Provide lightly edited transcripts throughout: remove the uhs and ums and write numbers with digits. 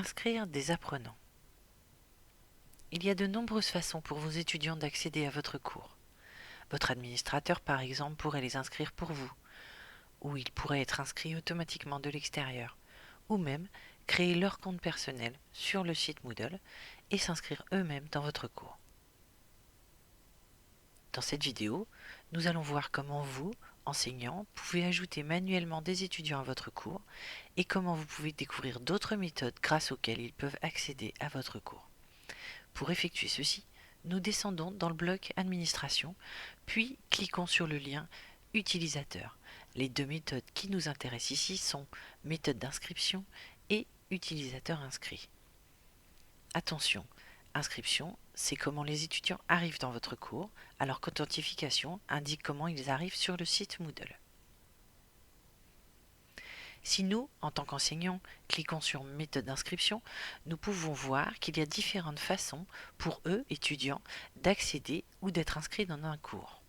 Inscrire des apprenants. Il y a de nombreuses façons pour vos étudiants d'accéder à votre cours. Votre administrateur, par exemple, pourrait les inscrire pour vous, ou ils pourraient être inscrits automatiquement de l'extérieur, ou même créer leur compte personnel sur le site Moodle et s'inscrire eux-mêmes dans votre cours. Dans cette vidéo, nous allons voir comment vous, enseignants, pouvez ajouter manuellement des étudiants à votre cours et comment vous pouvez découvrir d'autres méthodes grâce auxquelles ils peuvent accéder à votre cours. Pour effectuer ceci, nous descendons dans le bloc Administration, puis cliquons sur le lien Utilisateur. Les deux méthodes qui nous intéressent ici sont méthode d'inscription et utilisateur inscrit. Attention, inscription, c'est comment les étudiants arrivent dans votre cours, alors qu'authentification indique comment ils arrivent sur le site Moodle. Si nous, en tant qu'enseignants, cliquons sur méthode d'inscription, nous pouvons voir qu'il y a différentes façons pour eux, étudiants, d'accéder ou d'être inscrits dans un cours.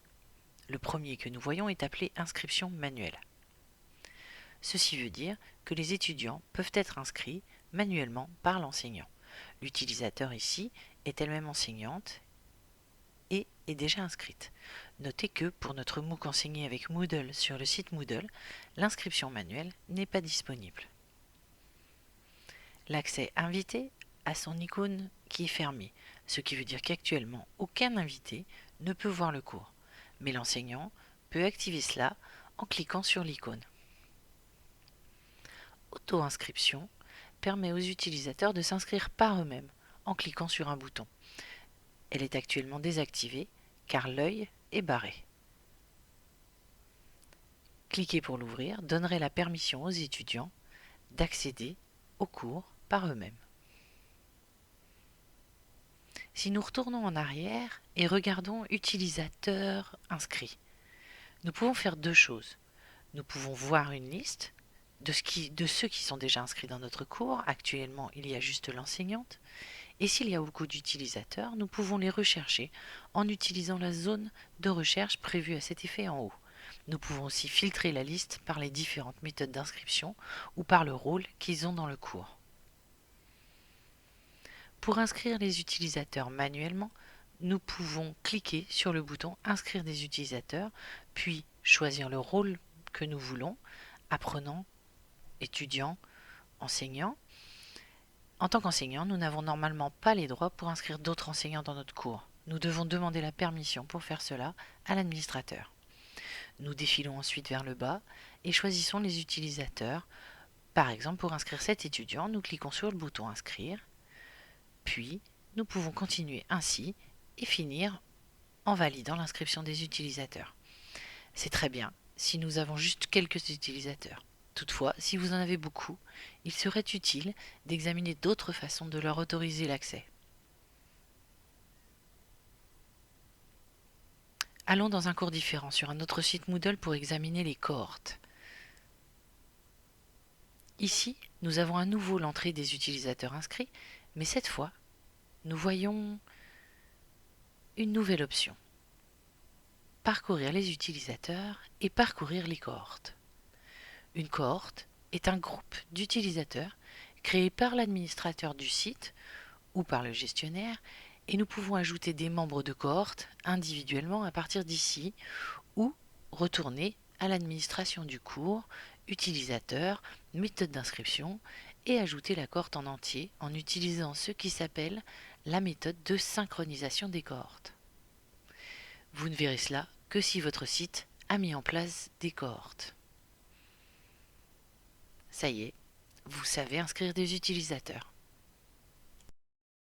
Le premier que nous voyons est appelé inscription manuelle. Ceci veut dire que les étudiants peuvent être inscrits manuellement par l'enseignant. L'utilisateur ici est elle-même enseignante et est déjà inscrite. Notez que pour notre MOOC enseigné avec Moodle sur le site Moodle, l'inscription manuelle n'est pas disponible. L'accès invité a son icône qui est fermée, ce qui veut dire qu'actuellement aucun invité ne peut voir le cours, mais l'enseignant peut activer cela en cliquant sur l'icône. Auto-inscription permet aux utilisateurs de s'inscrire par eux-mêmes en cliquant sur un bouton. Elle est actuellement désactivée car l'œil est barré. Cliquer pour l'ouvrir donnerait la permission aux étudiants d'accéder au cours par eux-mêmes. Si nous retournons en arrière et regardons Utilisateurs inscrits, nous pouvons faire deux choses. Nous pouvons voir une liste de ceux qui sont déjà inscrits dans notre cours. Actuellement, il y a juste l'enseignante. Et s'il y a beaucoup d'utilisateurs, nous pouvons les rechercher en utilisant la zone de recherche prévue à cet effet en haut. Nous pouvons aussi filtrer la liste par les différentes méthodes d'inscription ou par le rôle qu'ils ont dans le cours. Pour inscrire les utilisateurs manuellement, nous pouvons cliquer sur le bouton Inscrire des utilisateurs, puis choisir le rôle que nous voulons, apprenant, étudiant, enseignant. En tant qu'enseignant, nous n'avons normalement pas les droits pour inscrire d'autres enseignants dans notre cours. Nous devons demander la permission pour faire cela à l'administrateur. Nous défilons ensuite vers le bas et choisissons les utilisateurs. Par exemple, pour inscrire cet étudiant, nous cliquons sur le bouton Inscrire, puis nous pouvons continuer ainsi et finir en validant l'inscription des utilisateurs. C'est très bien si nous avons juste quelques utilisateurs. Toutefois, si vous en avez beaucoup, il serait utile d'examiner d'autres façons de leur autoriser l'accès. Allons dans un cours différent sur un autre site Moodle pour examiner les cohortes. Ici, nous avons à nouveau l'entrée des utilisateurs inscrits, mais cette fois, nous voyons une nouvelle option. Parcourir les utilisateurs et parcourir les cohortes. Une cohorte est un groupe d'utilisateurs créé par l'administrateur du site ou par le gestionnaire et nous pouvons ajouter des membres de cohorte individuellement à partir d'ici ou retourner à l'administration du cours, utilisateur, méthode d'inscription et ajouter la cohorte en entier en utilisant ce qui s'appelle la méthode de synchronisation des cohortes. Vous ne verrez cela que si votre site a mis en place des cohortes. Ça y est, vous savez inscrire des utilisateurs.